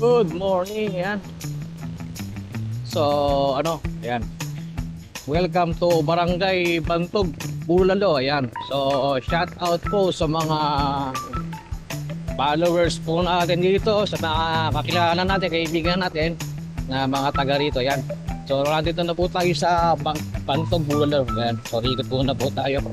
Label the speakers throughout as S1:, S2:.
S1: Good morning, yan. So, ayan. Welcome to Barangay Bantog, Bulalo, ayan. So, shout out po sa mga followers po natin dito, sa mga kakilala natin, kaibigan natin, na mga taga rito, ayan. So, nandito na po tayo sa Bantog, Bulalo, ayan. So, ikot po na po tayo.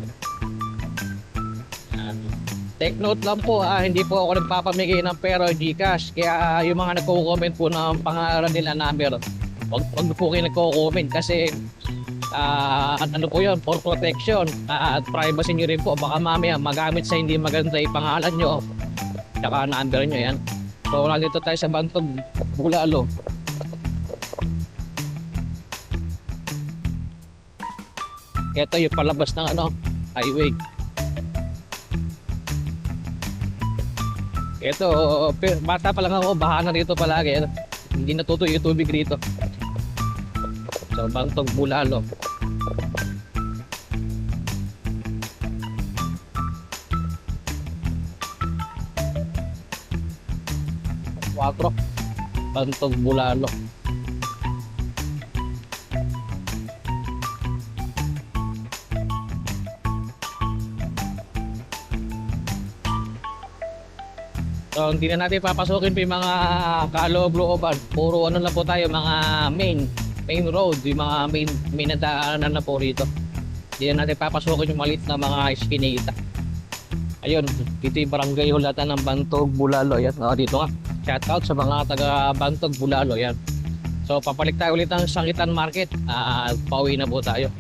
S1: Take note lang po, hindi po ako nagpapamigay ng pera o Gcash. Kaya yung mga nagko-comment po ng pangalan nila number, wag po kayo nagko-comment kasi ano po yun, for protection at privacy nyo rin po. Baka mamaya magamit sa hindi maganda yung pangalan nyo tsaka number nyo, yan. So nandito tayo sa Bantog, Bulalo. Ito yung palabas ng highway. Ito, bata pa lang ako, baha na rito palagi. Hindi natutuyo yung tubig rito. So, Bantog, Bulalo. Quatro, Bantog, Bulalo. So, hindi na natin papasukin pa yung mga kaloob-looban. Puro lang po tayo, mga main road, yung mga main na daanan na po rito. Hindi na natin papasukin yung maliit na mga eskinita. Ayun, dito yung barangay hulatan ng Bantog, Bulalo. Ayan, dito nga. Shout out sa mga taga Bantog, Bulalo. Ayan. So, papalik tayo ulit ng Sangitan Market. Pauwi na po tayo.